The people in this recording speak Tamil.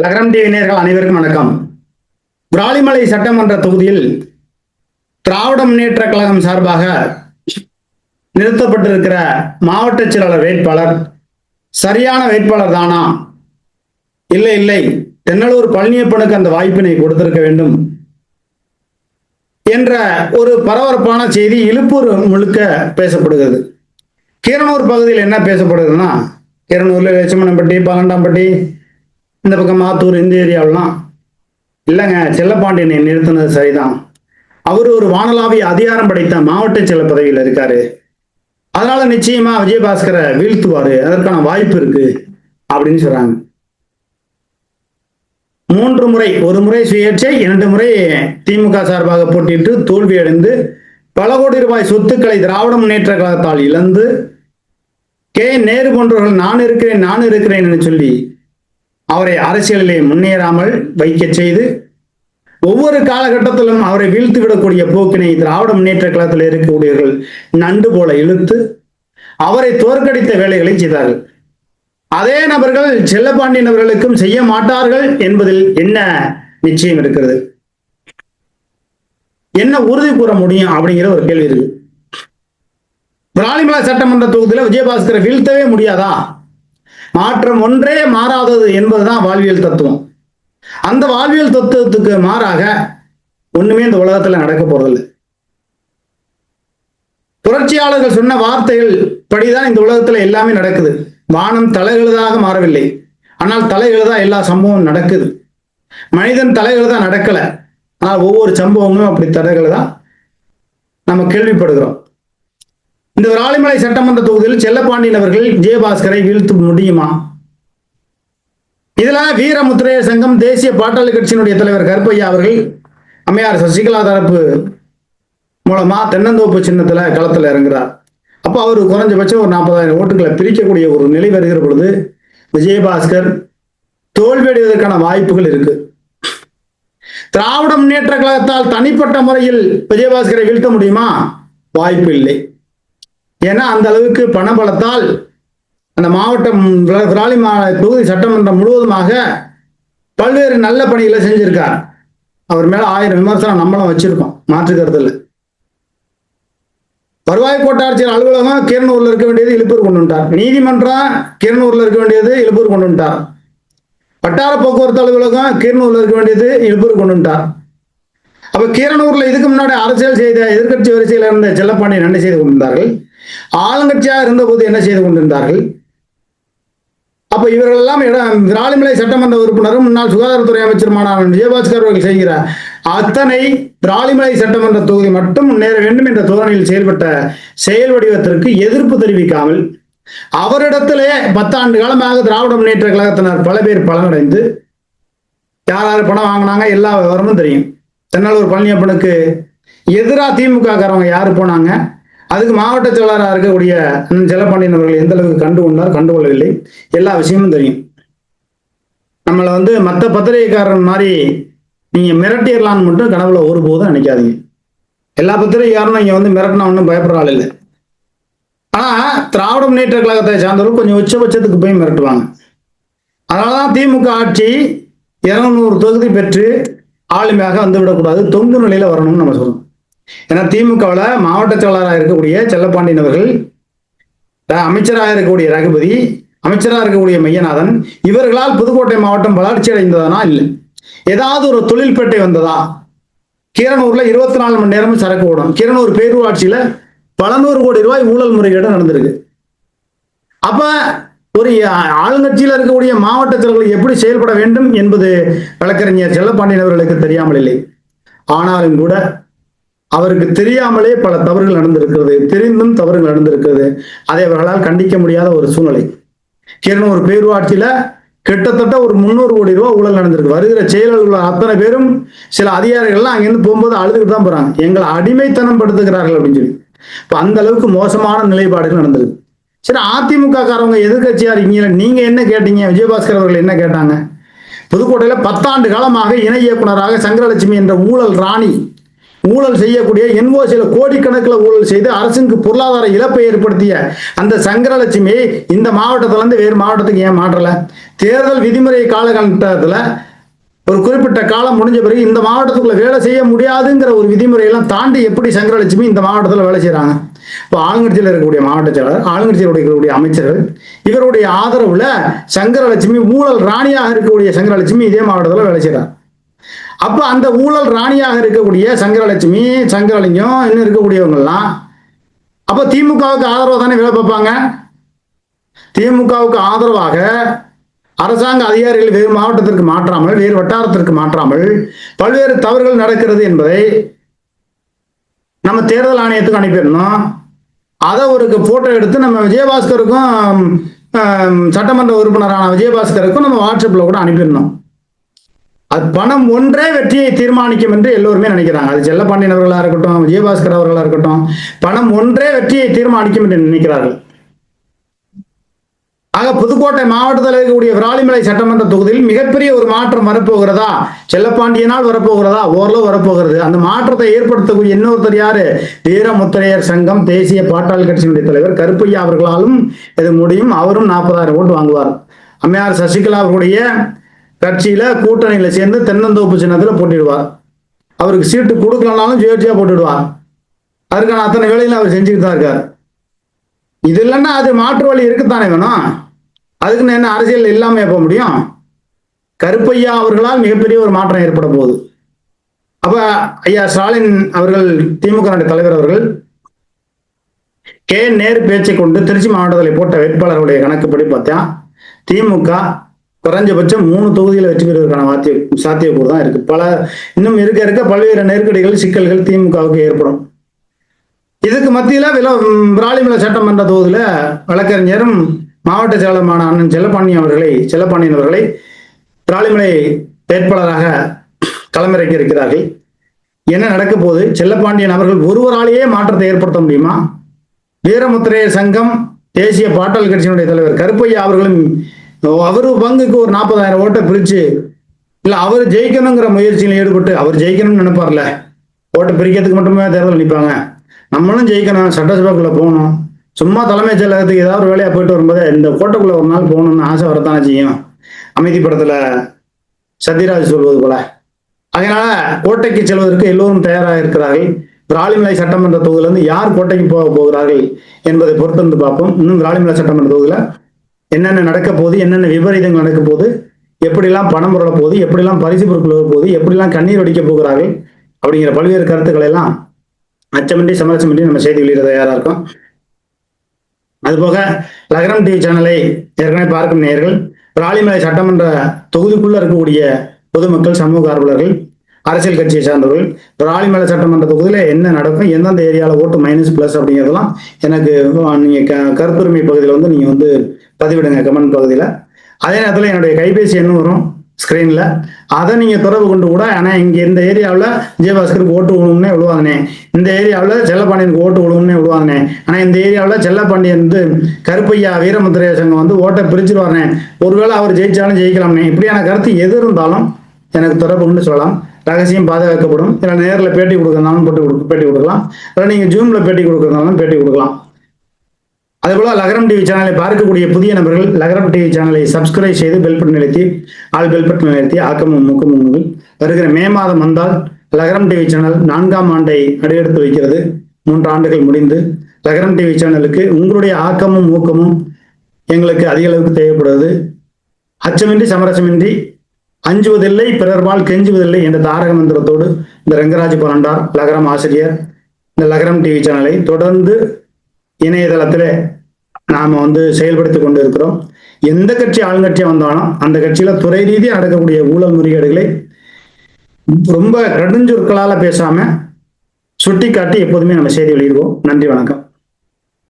லகரம் டிவி நேயர்கள் அனைவருக்கும் வணக்கம். விராலிமலை சட்டமன்ற தொகுதியில் திராவிட முன்னேற்ற கழகம் சார்பாக நிறுத்தப்பட்டிருக்கிற மாவட்ட செயலாளர் வேட்பாளர் சரியான வேட்பாளர் தானா? இல்லை இல்லை, தென்னலூர் பழனியப்பனுக்கு அந்த வாய்ப்பினை கொடுத்திருக்க வேண்டும் என்ற ஒரு பரபரப்பான செய்தி இலுப்பூர் முழுக்க பேசப்படுகிறது. கீரனூர் பகுதியில் என்ன பேசப்படுதுன்னா, கீரனூர்ல லட்சுமணம்பட்டி, பகண்டாம்பட்டி, இந்த பக்கம் மாத்தூர், இந்த ஏரியாவெல்லாம் இல்லைங்க, செல்லப்பாண்டியனை நிறுத்தினது சரிதான். அவர் ஒரு வானளாவிய அதிகாரம் படைத்த மாவட்ட செயல பதவியில் இருக்காரு, அதனால நிச்சயமா விஜயபாஸ்கரை வீழ்த்துவாரு, அதற்கான வாய்ப்பு இருக்கு அப்படின்னு சொல்றாங்க. 3 முறை, ஒரு முறை சுயேட்சை, 2 முறை திமுக சார்பாக போட்டியிட்டு தோல்வி அடைந்து பல கோடி ரூபாய் சொத்துக்களை திராவிட முன்னேற்ற கழகத்தால் இழந்து நேரு போன்றவர்கள் நான் இருக்கிறேன் என்று சொல்லி அவரை அரசியலிலே முன்னேறாமல் வைக்க செய்து ஒவ்வொரு காலகட்டத்திலும் அவரை வீழ்த்து விடக்கூடிய போக்கினை திராவிட முன்னேற்ற கழகத்தில் இருக்கக்கூடியவர்கள் நண்டு போல இழுத்து அவரை தோற்கடித்த வேலைகளை செய்தார்கள். அதே நபர்கள் செல்லப்பாண்டியன் அவர்களுக்கும் செய்ய மாட்டார்கள் என்பதில் என்ன நிச்சயம் இருக்கிறது? என்ன உறுதி கூற முடியும் அப்படிங்கிற ஒரு கேள்வி இருக்கு. விராலிமலை சட்டமன்ற தொகுதியில் விஜயபாஸ்கரை வீழ்த்தவே முடியாதா? மாற்றம் ஒன்றே மாறாதது என்பதுதான் வாழ்வியல் தத்துவம். அந்த வாழ்வியல் தத்துவத்துக்கு மாறாக ஒண்ணுமே இந்த உலகத்துல நடக்க போறதில்லை. புரட்சியாளர்கள் சொன்ன வார்த்தைகள் படிதான் இந்த உலகத்துல எல்லாமே நடக்குது. வானம் தலைகெழுதாக மாறவில்லை, ஆனால் தலைகெழுதா எல்லா சம்பவம் நடக்குது. மனிதன் தலைகெழுதா நடக்கல, ஆனால் ஒவ்வொரு சம்பவமும் அப்படி தலைகெழுதா நம்ம கேள்விப்படுகிறோம். இந்த விராலிமலை சட்டமன்ற தொகுதியில் செல்லப்பாண்டியன் அவர்கள் விஜயபாஸ்கரை வீழ்த்த முடியுமா? இதுல வீரமுத்திரையர் சங்கம், தேசிய பாட்டாளி கட்சியினுடைய தலைவர் கருப்பையா அவர்கள் அம்மையார் சசிகலா தரப்பு மூலமா தென்னந்தோப்பு சின்னத்துல களத்துல இறங்குறார். அப்போ அவர் குறைஞ்சபட்சம் ஒரு 40,000 ஓட்டுகளை பிரிக்கக்கூடிய ஒரு நிலை வருகிற பொழுது விஜயபாஸ்கர் தோல்வியடைவதற்கான வாய்ப்புகள் இருக்கு. திராவிட முன்னேற்ற கழகத்தால் தனிப்பட்ட முறையில் விஜயபாஸ்கரை வீழ்த்த முடியுமா? வாய்ப்பு இல்லை. ஏன்னா அந்த அளவுக்கு பணபலத்தால் அந்த மாவட்டம் விராலிமலை தொகுதி சட்டமன்றம் முழுவதுமாக பல்வேறு நல்ல பணிகளை செஞ்சிருக்கார். அவர் மேல 1000 விமர்சனம் நம்மளும் வச்சிருக்கோம், மாற்றுக்கிறது இல்லை. வருவாய் கோட்டாட்சியர் அலுவலகம் கீரனூர்ல இருக்க வேண்டியது இலுப்பூர் கொண்டு வந்துட்டார். நீதிமன்றம் கீரனூர்ல இருக்க வேண்டியது இலுப்பூர் கொண்டு வந்துட்டார். வட்டார போக்குவரத்து அலுவலகம் கீரனூர்ல இருக்க வேண்டியது இலுப்பூர் கொண்டு வந்துட்டார். அப்ப கீரனூர்ல இதுக்கு முன்னாடி அரசியல் செய்த எதிர்கட்சி வரிசையில் இருந்த செல்லப்பாண்டியன் என்ன செய்து கொண்டிருந்தார்கள்? ஆளுங்கட்சியாக இருந்த போது என்ன செய்து கொண்டிருந்தார்கள்? அப்ப இவர்கள் எல்லாம் விராலிமலை சட்டமன்ற உறுப்பினரும் முன்னாள் சுகாதாரத்துறை அமைச்சருமான விஜயபாஸ்கர் அவர்கள் செய்கிற அத்தனை விராலிமலை சட்டமன்ற தொகுதி மட்டும் முன்னேற வேண்டும் என்ற தோரணையில் செயல்பட்ட செயல் வடிவத்திற்கு எதிர்ப்பு தெரிவிக்காமல் அவரிடத்திலே 10 ஆண்டு காலமாக திராவிட முன்னேற்ற கழகத்தினர் பல பேர் பலனடைந்து யார் யார் பணம் வாங்கினாங்க எல்லா விவரமும் தெரியும். தென்னலூர் பழனியப்பனுக்கு எதிராக திமுக காரவங்க யாரு போனாங்க, அதுக்கு மாவட்ட செயலாளராக இருக்கக்கூடிய செல்லப்பாண்டியன் அவர்கள் எந்த அளவுக்கு கண்டுகொள்ளவில்லை, எல்லா விஷயமும் தெரியும். நம்மளை மற்ற பத்திரிகைக்காரன் மாதிரி நீங்க மிரட்டிடலான்னு மட்டும் கனவுல ஒருபோதும் நினைக்காதீங்க. எல்லா பத்திரிகைக்காரனும் இங்க மிரட்டினா ஒன்றும் பயப்படுற ஆள் இல்லை. ஆனா திராவிட முன்னேற்ற கழகத்தை சார்ந்தவர்கள் கொஞ்சம் உச்சபட்சத்துக்கு போய் மிரட்டுவாங்க. அதனாலதான் திமுக ஆட்சி 200 தொகுதி பெற்று ஆளுமையாக வந்துவிடக்கூடாது, தொங்கு நிலையில வரணும்னு நம்ம சொல்றோம். ஏன்னா திமுகவில் மாவட்ட செயலாளராக இருக்கக்கூடிய செல்லப்பாண்டியன் அவர்கள், அமைச்சராக இருக்கக்கூடிய ரகுபதி, அமைச்சராக இருக்கக்கூடிய மையநாதன், இவர்களால் புதுக்கோட்டை மாவட்டம் வளர்ச்சி அடைந்ததானா? இல்லை. ஏதாவது ஒரு தொழில்பேட்டை வந்ததா? கீரனூர்ல 24 மணி நேரமும் சரக்கு ஓடும். கீரனூர் பேரூராட்சியில பல 100 கோடி ரூபாய் ஊழல் முறைகேடு நடந்திருக்கு. அப்ப ஒரு ஆளுங்கட்சியில் இருக்கக்கூடிய மாவட்ட செயலர்கள் எப்படி செயல்பட வேண்டும் என்பது வழக்கறிஞர் செல்லப்பாண்டியன் அவர்களுக்கு தெரியாமல் இல்லை. ஆனாலும் கூட அவருக்கு தெரியாமலே பல தவறுகள் நடந்திருக்கிறது, தெரிந்தும் தவறுகள் நடந்திருக்கிறது. அதை அவர்களால் கண்டிக்க முடியாத ஒரு சூழ்நிலை. கீரனூர் பேரூராட்சியில கிட்டத்தட்ட ஒரு 300 கோடி ரூபாய் ஊழல் நடந்திருக்கு. வருகிற செயலாளர்கள் அத்தனை பேரும் சில அதிகாரிகள்லாம் அங்கிருந்து போகும்போது அழுதுகிட்டு தான் போறாங்க, எங்களை அடிமைத்தனம் படுத்துகிறார்கள் அப்படின்னு சொல்லி. இப்ப அந்த அளவுக்கு மோசமான நிலைப்பாடுகள் நடந்திருக்கு. சரி, அதிமுக காரவங்க எதிர்கட்சியா இருக்கீங்க, நீங்க என்ன கேட்டீங்க? விஜயபாஸ்கர் அவர்கள் என்ன கேட்டாங்க? புதுக்கோட்டையில 10 ஆண்டு காலமாக இணை இயக்குனராக சங்கரலட்சுமி என்ற ஊழல் ராணி ஊழல் செய்யக்கூடிய என்ஓசியில கோடிக்கணக்கில் ஊழல் செய்து அரசுக்கு பொருளாதார இழப்பை ஏற்படுத்திய அந்த சங்கரலட்சுமி இந்த மாவட்டத்துல இருந்து வேறு மாவட்டத்துக்கு ஏன் மாற்றல? தேர்தல் விதிமுறை காலகட்டத்தில் ஒரு குறிப்பிட்ட காலம் முடிஞ்ச பிறகு இந்த மாவட்டத்துக்குள்ள வேலை செய்ய முடியாதுங்கிற ஒரு விதிமுறையெல்லாம் தாண்டி எப்படி சங்கரலட்சுமி இந்த மாவட்டத்தில் வேலை செய்யறாங்க? இப்போ ஆளுங்கட்சியில் இருக்கக்கூடிய மாவட்ட செயலாளர், ஆளுங்கட்சியில் இருக்கக்கூடிய அமைச்சர்கள், இவருடைய ஆதரவுல சங்கரலட்சுமி ஊழல் ராணியாக இருக்கக்கூடிய சங்கரலட்சுமி இதே மாவட்டத்தில் வேலை செய்யறாங்க. அப்ப அந்த ஊழல் ராணியாக இருக்கக்கூடிய சங்கரலட்சுமி, சங்கரலிங்கம், இன்னும் இருக்கக்கூடியவங்க எல்லாம் அப்ப திமுகவுக்கு ஆதரவு தானே வேலை பார்ப்பாங்க. திமுகவுக்கு ஆதரவாக அரசாங்க அதிகாரிகள் வேறு மாவட்டத்திற்கு மாற்றாமல், வேறு வட்டாரத்திற்கு மாற்றாமல் பல்வேறு தவறுகள் நடக்கிறது என்பதை நம்ம தேர்தல் ஆணையத்துக்கு அனுப்பிடணும். அதை ஒரு போட்டோ எடுத்து நம்ம விஜயபாஸ்கருக்கும் சட்டமன்ற உறுப்பினரான விஜயபாஸ்கருக்கும் நம்ம வாட்ஸ்அப்ல கூட அனுப்பிடணும். அது பணம் ஒன்றே வெற்றியை தீர்மானிக்கும் என்று எல்லோருமே நினைக்கிறாங்க. அது செல்லப்பாண்டியன் அவர்களா இருக்கட்டும், விஜயபாஸ்கர் அவர்களா இருக்கட்டும், பணம் ஒன்றே வெற்றியை தீர்மானிக்கும் என்று நினைக்கிறார்கள். ஆக புதுக்கோட்டை மாவட்டத்தில் இருக்கக்கூடிய விராலிமலை சட்டமன்ற தொகுதியில் மிகப்பெரிய ஒரு மாற்றம் வரப்போகிறதா? செல்லப்பாண்டியனால் வரப்போகிறதா? ஓரளவு வரப்போகிறது. அந்த மாற்றத்தை ஏற்படுத்தக்கூடிய இன்னொருத்தர் யாரு? வீரமுத்திரையர் சங்கம் தேசிய பாட்டாளி கட்சியினுடைய தலைவர் கருப்பையா அவர்களாலும் இது முடியும். அவரும் 40,000 ஓட்டு வாங்குவார். அம்மையார் சசிகலா அவர்களுடைய கட்சியில கூட்டணியில சேர்ந்து தென்னந்தோப்பு சின்னத்துல போட்டிடுவார். அவருக்கு சீட்டு கொடுக்கலனாலும் சுயேட்சையா போட்டுடுவார். அதுக்கான அத்தனை வேலையில அவர் செஞ்சுக்கிட்டு தான் இருக்கார். இது இல்லைன்னா அது மாற்று வழி இருக்குத்தானே வேணும். அதுக்குன்னு என்ன அரசியல் இல்லாம போக முடியும்? கருப்பையா அவர்களால் மிகப்பெரிய ஒரு மாற்றம் ஏற்பட போகுது. அப்ப ஐயா ஸ்டாலின் அவர்கள், திமுக தலைவர் அவர்கள் நேரு பேச்சை கொண்டு திருச்சி மாவட்டத்தில் போட்ட வேட்பாளர்களுடைய கணக்குப்படி பார்த்தா திமுக குறைஞ்சபட்சம் 3 தொகுதிகளை வெற்றி பெறுவதற்கான சாத்தியக்கூறு தான் இருக்கு. இன்னும் இருக்க பல்வேறு நெருக்கடிகள், சிக்கல்கள் திமுகவுக்கு ஏற்படும். இதுக்கு மத்தியில விராலிமலை சட்டமன்ற தொகுதியில வழக்கறிஞரும் மாவட்ட செயலருமான அண்ணன் செல்லப்பாண்டியன் அவர்களை விராலிமலை வேட்பாளராக களமிறக்கி இருக்கிறார்கள். என்ன நடக்க போது? செல்லப்பாண்டியன் அவர்கள் ஒருவராலேயே மாற்றத்தை ஏற்படுத்த முடியுமா? வீரமுத்திரையர் சங்கம் தேசிய பாட்டாளி கட்சியினுடைய தலைவர் கருப்பையா அவர்களும் அவரு பங்குக்கு ஒரு 40,000 ஓட்டை பிரிச்சு, இல்ல அவர் ஜெயிக்கணுங்கிற முயற்சியில் ஈடுபட்டு, அவர் ஜெயிக்கணும்னு நினைப்பார்ல, ஓட்டை பிரிக்கிறதுக்கு மட்டுமே தேர்தல் நிற்பாங்க. நம்மளும் ஜெயிக்கணும், சட்டசபைக்குள்ள போகணும், சும்மா தலைமைச் செயலகத்துக்கு ஏதாவது ஒரு வேலையா போயிட்டு வரும்போது இந்த கோட்டைக்குள்ள ஒரு நாள் போகணும்னு ஆசை வரத்தானே செய்யும். அமைதி படத்துல சத்யராஜ் சொல்வது போல. அதனால கோட்டைக்கு செல்வதற்கு எல்லோரும் தயாராக இருக்கிறார்கள். விராலிமலை சட்டமன்ற தொகுதியிலிருந்து யார் கோட்டைக்கு போகிறார்கள் என்பதை பொறுத்து வந்து பார்ப்போம். இன்னும் விராலிமலை சட்டமன்ற தொகுதியில என்னென்ன நடக்க போகுது, என்னென்ன விபரீதங்கள் நடக்க போகுது, எப்படிலாம் பணம் புரள போகுது, எப்படிலாம் பரிசு பொருட்கள் வர போகுது, எப்படிலாம் கண்ணீர் வடிக்க போகிறார்கள் அப்படிங்கிற பல்வேறு கருத்துக்களை எல்லாம் அச்சமின்றி சமரசமின்றி நம்ம செய்தி வெளியிட தயாரா இருக்கோம். அதுபோக லகரம் டிவி சேனலை ஏற்கனவே பார்க்கும் நேயர்கள், விராலிமலை சட்டமன்ற தொகுதிக்குள்ள இருக்கக்கூடிய பொதுமக்கள், சமூக ஆர்வலர்கள், அரசியல் கட்சியை சார்ந்தவர்கள், விராலிமலை சட்டமன்ற தொகுதியில என்ன நடக்கும், எந்தெந்த ஏரியாவில் ஓட்டு மைனஸ் பிளஸ் அப்படிங்கிறதெல்லாம் எனக்கு நீங்க கருத்துரிமை பகுதியில் வந்து நீங்க வந்து பதிவிடுங்க கமெண்ட் பகுதியில். அதே நேரத்தில் என்னுடைய கைபேசி எண்ணும் வரும் ஸ்கிரீன்ல, அதை நீங்க தொடர்பு கொண்டு கூட, ஆனா இங்க இந்த ஏரியாவில் விஜயபாஸ்கருக்கு ஓட்டு விழுவும்னே விழுவாங்கனே, இந்த ஏரியாவில் செல்லப்பாண்டியனுக்கு ஓட்டு விழுவும்னே விழுவாங்கனே, ஆனா இந்த ஏரியாவில் செல்லப்பாண்டியன் வந்து கருப்பையா வீரமுத்திரையர் சங்கம் வந்து ஓட்டை பிரிச்சுருவாருனே, ஒருவேளை அவர் ஜெயிச்சாலும் ஜெயிக்கலாம்னே, இப்படியான கருத்து எது இருந்தாலும் எனக்கு தொடர்பு கொண்டு சொல்லலாம். ரகசியம் பாதுகாக்கப்படும். இல்லை நேரில் பேட்டி கொடுக்கறதுனாலும் பேட்டி கொடுக்கலாம், இல்லை நீங்க ஜூம்ல பேட்டி கொடுக்கறதுனாலும் பேட்டி கொடுக்கலாம். அதேபோல லகரம் டிவி சேனலை பார்க்கக்கூடிய புதிய நபர்கள் லகரம் டிவி சேனலை சப்ஸ்கிரைப் செய்து பெல் பட்டன் நிறுத்தி ஆல் பெல் பட்டன் நிறுத்தி ஆக்கமும் ஊக்கமும் வருகிற மே மாதம் வந்தால் லகரம் டிவி சேனல் 4ஆம் ஆண்டை அடியெடுத்து வைக்கிறது. 3 ஆண்டுகள் முடிந்து லகரம் டிவி சேனலுக்கு உங்களுடைய ஆக்கமும் ஊக்கமும் எங்களுக்கு அதிக அளவுக்கு தேவைப்படுவது. அச்சமின்றி சமரசமின்றி அஞ்சுவதில்லை, பிறர்பால் கெஞ்சுவதில்லை என்ற தாரக மந்திரத்தோடு இந்த ரங்கராஜ் பரண்டார் லகரம் ஆசிரியர் இந்த லகரம் டிவி சேனலை தொடர்ந்து இணையதளத்தில் நாம வந்து செயல்படுத்தி கொண்டு இருக்கிறோம். எந்த கட்சி ஆளுங்கட்சியா வந்தாலும் அந்த கட்சியில துறை ரீதியாக நடக்கக்கூடிய ஊழல் முறைகேடுகளை ரொம்ப கடுஞ்சொற்களால பேசாம சுட்டி காட்டி எப்போதுமே நம்ம செய்தி வெளியிடுவோம். நன்றி, வணக்கம்.